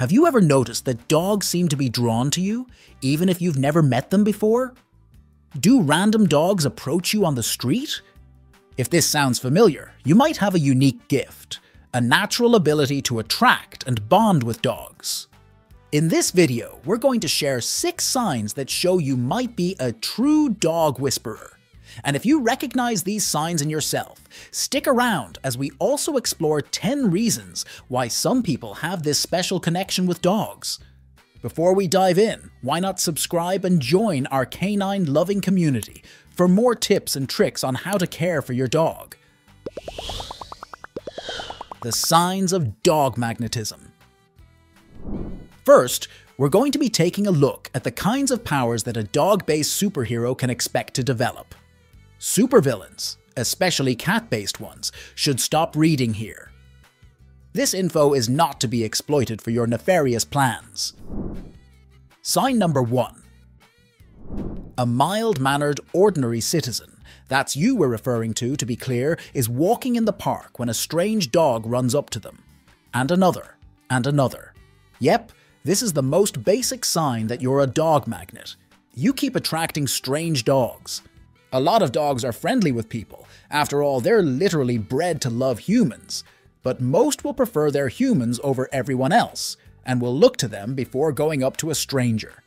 Have you ever noticed that dogs seem to be drawn to you, even if you've never met them before? Do random dogs approach you on the street? If this sounds familiar, you might have a unique gift, a natural ability to attract and bond with dogs. In this video, we're going to share 6 signs that show you might be a true dog whisperer. And if you recognize these signs in yourself, stick around as we also explore 10 reasons why some people have this special connection with dogs. Before we dive in, why not subscribe and join our canine loving community for more tips and tricks on how to care for your dog. The signs of dog magnetism. First, we're going to be taking a look at the kinds of powers that a dog-based superhero can expect to develop. Supervillains, especially cat-based ones, should stop reading here. This info is not to be exploited for your nefarious plans. Sign number 1. A mild-mannered, ordinary citizen, that's you we're referring to be clear, is walking in the park when a strange dog runs up to them. And another, and another. Yep, this is the most basic sign that you're a dog magnet. You keep attracting strange dogs. A lot of dogs are friendly with people. After all, they're literally bred to love humans. But most will prefer their humans over everyone else, and will look to them before going up to a stranger.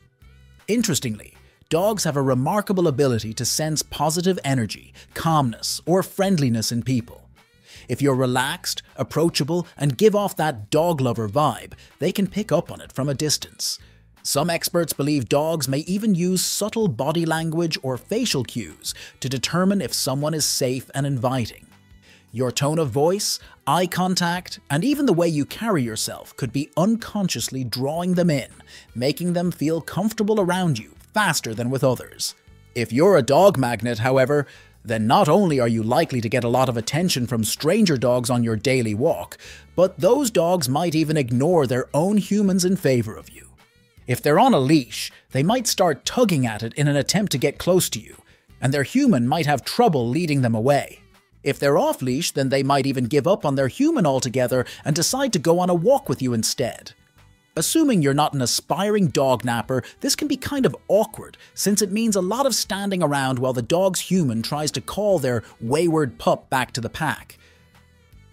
Interestingly, dogs have a remarkable ability to sense positive energy, calmness, or friendliness in people. If you're relaxed, approachable, and give off that dog lover vibe, they can pick up on it from a distance. Some experts believe dogs may even use subtle body language or facial cues to determine if someone is safe and inviting. Your tone of voice, eye contact, and even the way you carry yourself could be unconsciously drawing them in, making them feel comfortable around you faster than with others. If you're a dog magnet, however, then not only are you likely to get a lot of attention from stranger dogs on your daily walk, but those dogs might even ignore their own humans in favor of you. If they're on a leash, they might start tugging at it in an attempt to get close to you, and their human might have trouble leading them away. If they're off-leash, then they might even give up on their human altogether and decide to go on a walk with you instead. Assuming you're not an aspiring dog napper, this can be kind of awkward, since it means a lot of standing around while the dog's human tries to call their wayward pup back to the pack.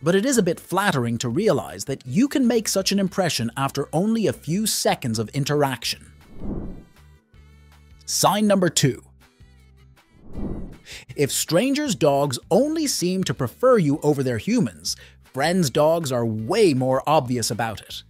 But it is a bit flattering to realize that you can make such an impression after only a few seconds of interaction. Sign number 2. If strangers' dogs only seem to prefer you over their humans, friends' dogs are way more obvious about it.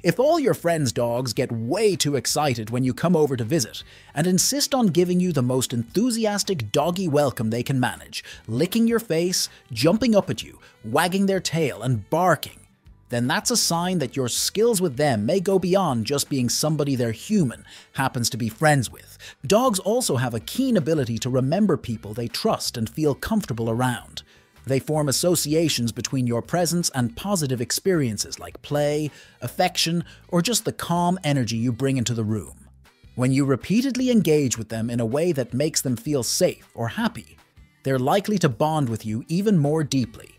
If all your friends' dogs get way too excited when you come over to visit and insist on giving you the most enthusiastic doggy welcome they can manage, licking your face, jumping up at you, wagging their tail, and barking, then that's a sign that your skills with them may go beyond just being somebody their human happens to be friends with. Dogs also have a keen ability to remember people they trust and feel comfortable around. They form associations between your presence and positive experiences like play, affection, or just the calm energy you bring into the room. When you repeatedly engage with them in a way that makes them feel safe or happy, they're likely to bond with you even more deeply.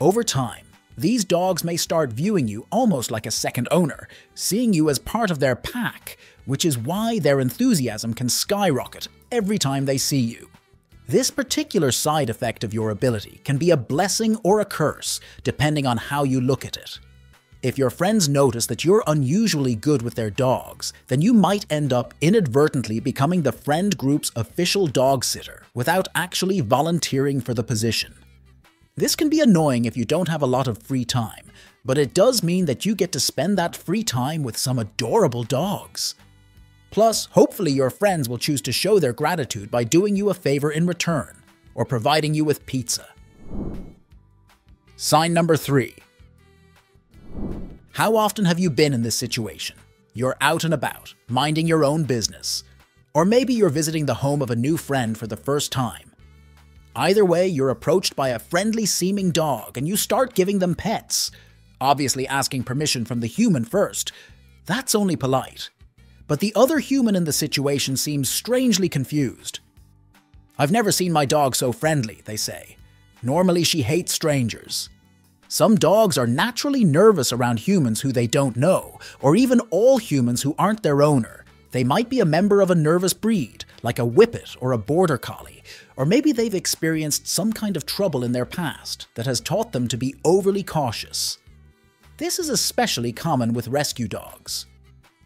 Over time, these dogs may start viewing you almost like a second owner, seeing you as part of their pack, which is why their enthusiasm can skyrocket every time they see you. This particular side effect of your ability can be a blessing or a curse, depending on how you look at it. If your friends notice that you're unusually good with their dogs, then you might end up inadvertently becoming the friend group's official dog sitter without actually volunteering for the position. This can be annoying if you don't have a lot of free time, but it does mean that you get to spend that free time with some adorable dogs. Plus, hopefully your friends will choose to show their gratitude by doing you a favor in return, or providing you with pizza. Sign number 3. How often have you been in this situation? You're out and about, minding your own business. Or maybe you're visiting the home of a new friend for the first time. Either way, you're approached by a friendly-seeming dog and you start giving them pets. Obviously asking permission from the human first. That's only polite. But the other human in the situation seems strangely confused. "I've never seen my dog so friendly," they say. "Normally she hates strangers." Some dogs are naturally nervous around humans who they don't know, or even all humans who aren't their owner. They might be a member of a nervous breed, like a Whippet or a Border Collie, or maybe they've experienced some kind of trouble in their past that has taught them to be overly cautious. This is especially common with rescue dogs.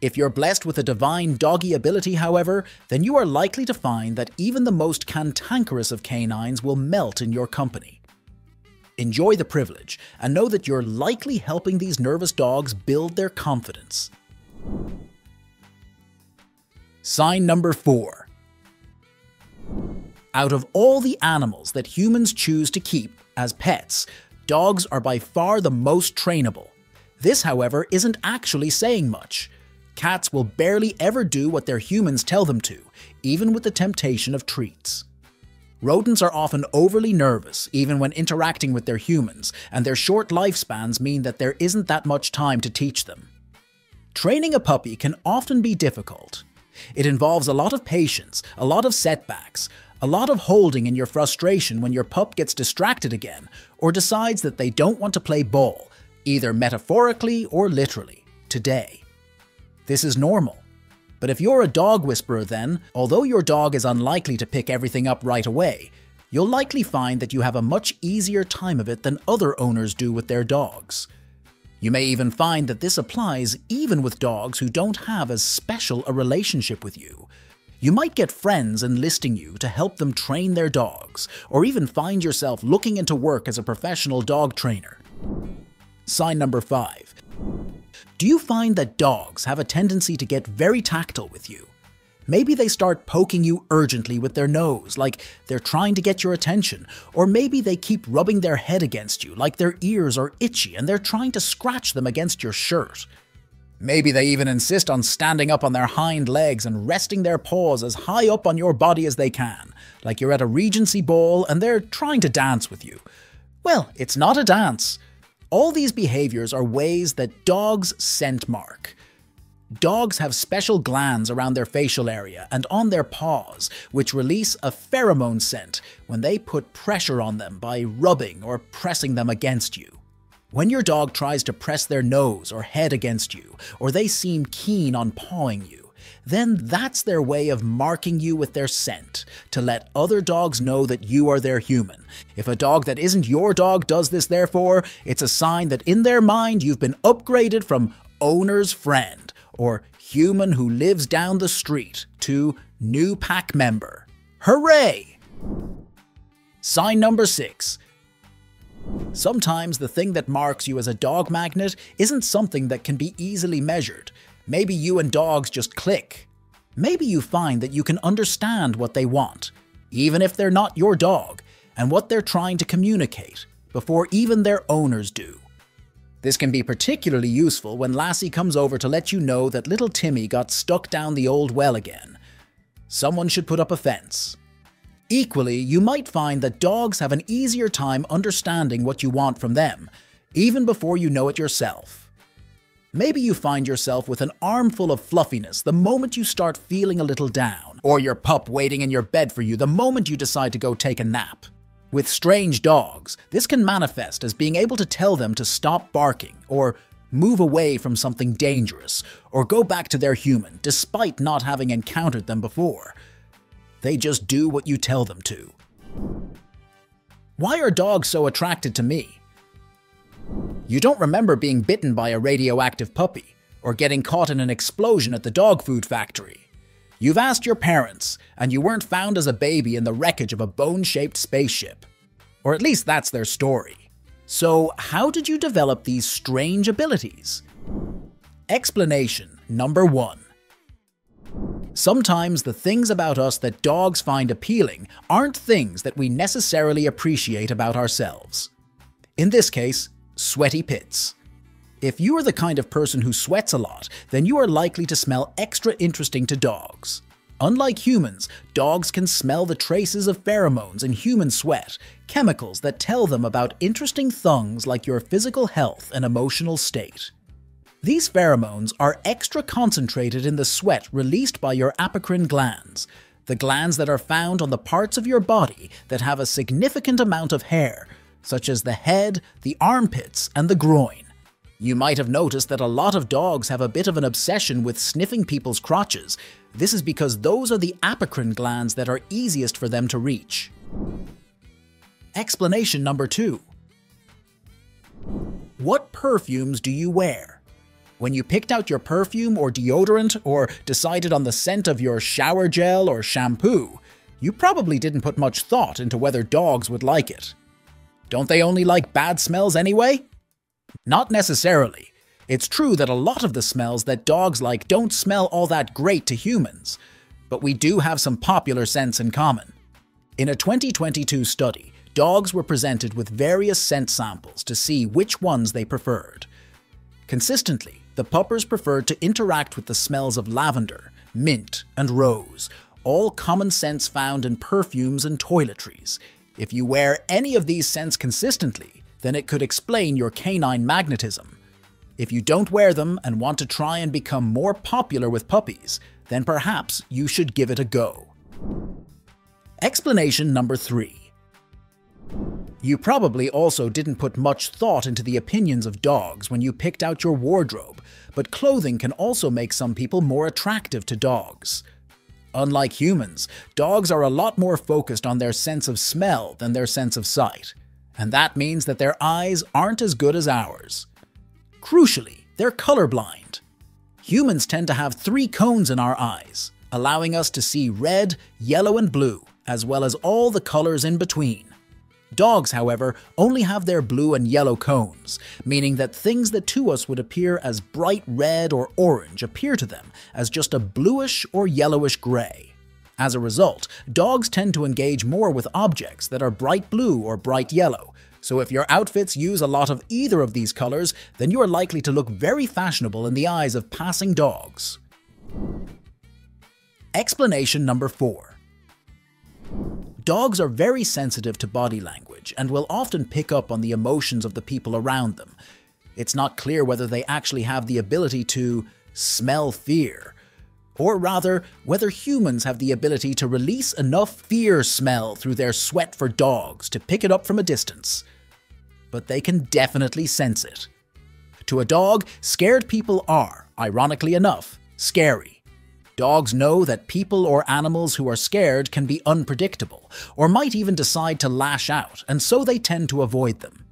If you're blessed with a divine doggy ability, however, then you are likely to find that even the most cantankerous of canines will melt in your company. Enjoy the privilege, and know that you're likely helping these nervous dogs build their confidence. Sign number 4. Out of all the animals that humans choose to keep as pets, dogs are by far the most trainable. This, however, isn't actually saying much. Cats will barely ever do what their humans tell them to, even with the temptation of treats. Rodents are often overly nervous, even when interacting with their humans, and their short lifespans mean that there isn't that much time to teach them. Training a puppy can often be difficult. It involves a lot of patience, a lot of setbacks, a lot of holding in your frustration when your pup gets distracted again, or decides that they don't want to play ball, either metaphorically or literally, today. This is normal. But if you're a dog whisperer then, although your dog is unlikely to pick everything up right away, you'll likely find that you have a much easier time of it than other owners do with their dogs. You may even find that this applies even with dogs who don't have as special a relationship with you. You might get friends enlisting you to help them train their dogs, or even find yourself looking into work as a professional dog trainer. Sign number 5. Do you find that dogs have a tendency to get very tactile with you? Maybe they start poking you urgently with their nose, like they're trying to get your attention, or maybe they keep rubbing their head against you, like their ears are itchy and they're trying to scratch them against your shirt. Maybe they even insist on standing up on their hind legs and resting their paws as high up on your body as they can, like you're at a Regency ball and they're trying to dance with you. Well, it's not a dance. All these behaviors are ways that dogs scent mark. Dogs have special glands around their facial area and on their paws, which release a pheromone scent when they put pressure on them by rubbing or pressing them against you. When your dog tries to press their nose or head against you, or they seem keen on pawing you, then that's their way of marking you with their scent, to let other dogs know that you are their human. If a dog that isn't your dog does this, therefore, it's a sign that in their mind you've been upgraded from owner's friend, or human who lives down the street, to new pack member. Hooray! Sign number 6. Sometimes the thing that marks you as a dog magnet isn't something that can be easily measured. Maybe you and dogs just click. Maybe you find that you can understand what they want, even if they're not your dog, and what they're trying to communicate, before even their owners do. This can be particularly useful when Lassie comes over to let you know that little Timmy got stuck down the old well again. Someone should put up a fence. Equally, you might find that dogs have an easier time understanding what you want from them, even before you know it yourself. Maybe you find yourself with an armful of fluffiness the moment you start feeling a little down, or your pup waiting in your bed for you the moment you decide to go take a nap. With strange dogs, this can manifest as being able to tell them to stop barking, or move away from something dangerous, or go back to their human despite not having encountered them before. They just do what you tell them to. Why are dogs so attracted to me? You don't remember being bitten by a radioactive puppy, or getting caught in an explosion at the dog food factory. You've asked your parents, and you weren't found as a baby in the wreckage of a bone-shaped spaceship. Or at least that's their story. So how did you develop these strange abilities? Explanation number 1. Sometimes the things about us that dogs find appealing aren't things that we necessarily appreciate about ourselves. In this case, sweaty pits. If you are the kind of person who sweats a lot, then you are likely to smell extra interesting to dogs. Unlike humans, dogs can smell the traces of pheromones in human sweat, chemicals that tell them about interesting things like your physical health and emotional state. These pheromones are extra concentrated in the sweat released by your apocrine glands, the glands that are found on the parts of your body that have a significant amount of hair, such as the head, the armpits, and the groin. You might have noticed that a lot of dogs have a bit of an obsession with sniffing people's crotches. This is because those are the apocrine glands that are easiest for them to reach. Explanation number 2. What perfumes do you wear? When you picked out your perfume or deodorant or decided on the scent of your shower gel or shampoo, you probably didn't put much thought into whether dogs would like it. Don't they only like bad smells anyway? Not necessarily. It's true that a lot of the smells that dogs like don't smell all that great to humans, but we do have some popular scents in common. In a 2022 study, dogs were presented with various scent samples to see which ones they preferred. Consistently, the puppers preferred to interact with the smells of lavender, mint, and rose, all common scents found in perfumes and toiletries. If you wear any of these scents consistently, then it could explain your canine magnetism. If you don't wear them and want to try and become more popular with puppies, then perhaps you should give it a go. Explanation number 3. You probably also didn't put much thought into the opinions of dogs when you picked out your wardrobe, but clothing can also make some people more attractive to dogs. Unlike humans, dogs are a lot more focused on their sense of smell than their sense of sight, and that means that their eyes aren't as good as ours. Crucially, they're colorblind. Humans tend to have 3 cones in our eyes, allowing us to see red, yellow, and blue, as well as all the colors in between. Dogs, however, only have their blue and yellow cones, meaning that things that to us would appear as bright red or orange appear to them as just a bluish or yellowish gray. As a result, dogs tend to engage more with objects that are bright blue or bright yellow, so if your outfits use a lot of either of these colors, then you are likely to look very fashionable in the eyes of passing dogs. Explanation number 4. Dogs are very sensitive to body language and will often pick up on the emotions of the people around them. It's not clear whether they actually have the ability to smell fear, or rather, whether humans have the ability to release enough fear smell through their sweat for dogs to pick it up from a distance. But they can definitely sense it. To a dog, scared people are, ironically enough, scary. Dogs know that people or animals who are scared can be unpredictable, or might even decide to lash out, and so they tend to avoid them.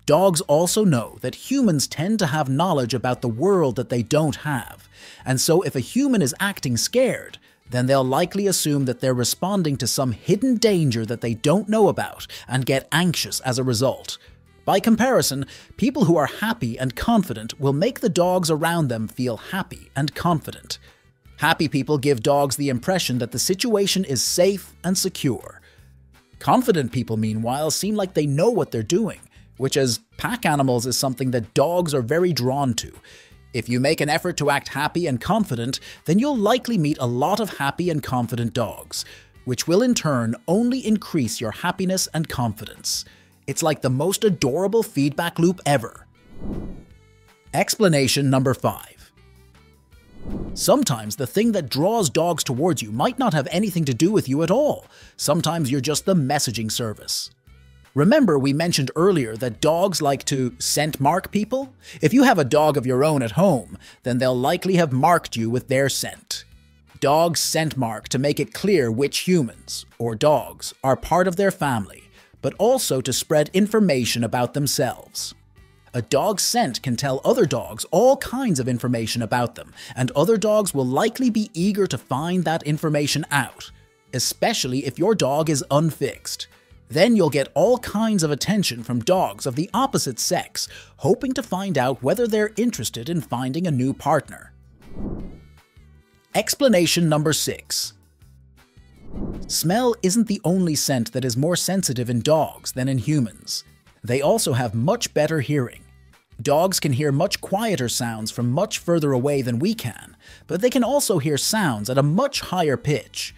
Dogs also know that humans tend to have knowledge about the world that they don't have, and so if a human is acting scared, then they'll likely assume that they're responding to some hidden danger that they don't know about, and get anxious as a result. By comparison, people who are happy and confident will make the dogs around them feel happy and confident. Happy people give dogs the impression that the situation is safe and secure. Confident people, meanwhile, seem like they know what they're doing, which as pack animals is something that dogs are very drawn to. If you make an effort to act happy and confident, then you'll likely meet a lot of happy and confident dogs, which will in turn only increase your happiness and confidence. It's like the most adorable feedback loop ever. Explanation number 5. Sometimes the thing that draws dogs towards you might not have anything to do with you at all. Sometimes you're just the messaging service. Remember we mentioned earlier that dogs like to scent mark people? If you have a dog of your own at home, then they'll likely have marked you with their scent. Dogs scent mark to make it clear which humans, or dogs, are part of their family, but also to spread information about themselves. A dog's scent can tell other dogs all kinds of information about them, and other dogs will likely be eager to find that information out, especially if your dog is unfixed. Then you'll get all kinds of attention from dogs of the opposite sex, hoping to find out whether they're interested in finding a new partner. Explanation number 6. Smell isn't the only scent that is more sensitive in dogs than in humans. They also have much better hearing. Dogs can hear much quieter sounds from much further away than we can, but they can also hear sounds at a much higher pitch.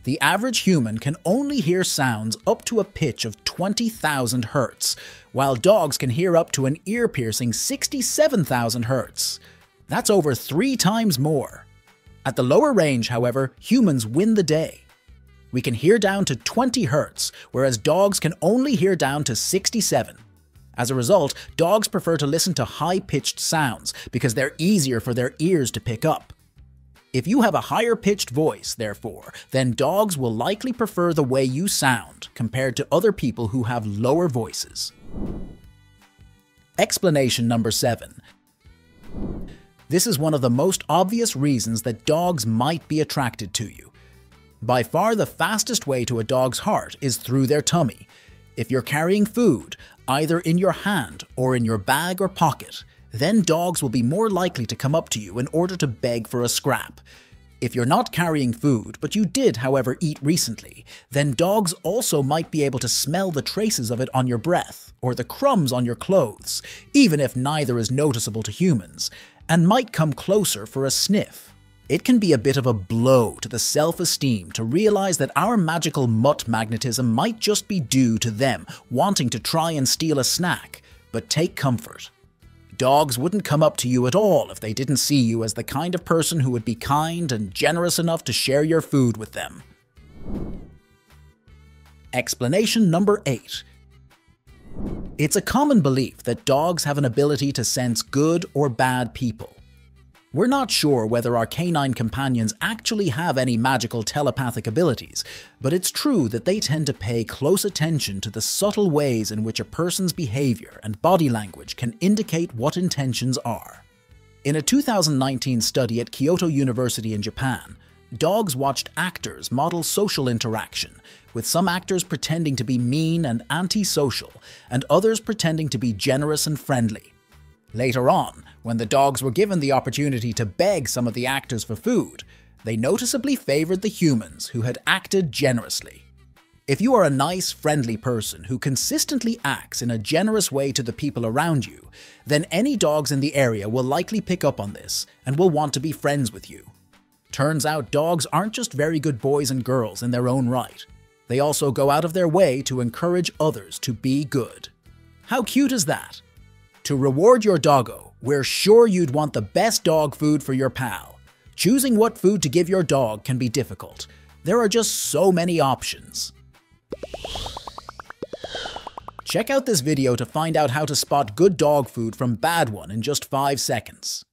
The average human can only hear sounds up to a pitch of 20,000 Hz, while dogs can hear up to an ear-piercing 67,000 Hz. That's over 3 times more. At the lower range, however, humans win the day. We can hear down to 20 Hz, whereas dogs can only hear down to 67. As a result, dogs prefer to listen to high-pitched sounds because they're easier for their ears to pick up. If you have a higher-pitched voice, therefore, then dogs will likely prefer the way you sound compared to other people who have lower voices. Explanation number 7. This is one of the most obvious reasons that dogs might be attracted to you. By far the fastest way to a dog's heart is through their tummy. If you're carrying food, either in your hand or in your bag or pocket, then dogs will be more likely to come up to you in order to beg for a scrap. If you're not carrying food, but you did, however, eat recently, then dogs also might be able to smell the traces of it on your breath or the crumbs on your clothes, even if neither is noticeable to humans, and might come closer for a sniff. It can be a bit of a blow to the self-esteem to realize that our magical mutt magnetism might just be due to them wanting to try and steal a snack, but take comfort. Dogs wouldn't come up to you at all if they didn't see you as the kind of person who would be kind and generous enough to share your food with them. Explanation number 8. It's a common belief that dogs have an ability to sense good or bad people. We're not sure whether our canine companions actually have any magical telepathic abilities, but it's true that they tend to pay close attention to the subtle ways in which a person's behavior and body language can indicate what intentions are. In a 2019 study at Kyoto University in Japan, dogs watched actors model social interaction, with some actors pretending to be mean and antisocial, and others pretending to be generous and friendly. Later on, when the dogs were given the opportunity to beg some of the actors for food, they noticeably favored the humans who had acted generously. If you are a nice, friendly person who consistently acts in a generous way to the people around you, then any dogs in the area will likely pick up on this and will want to be friends with you. Turns out dogs aren't just very good boys and girls in their own right. They also go out of their way to encourage others to be good. How cute is that? To reward your doggo, we're sure you'd want the best dog food for your pal. Choosing what food to give your dog can be difficult. There are just so many options. Check out this video to find out how to spot good dog food from bad one in just 5 seconds.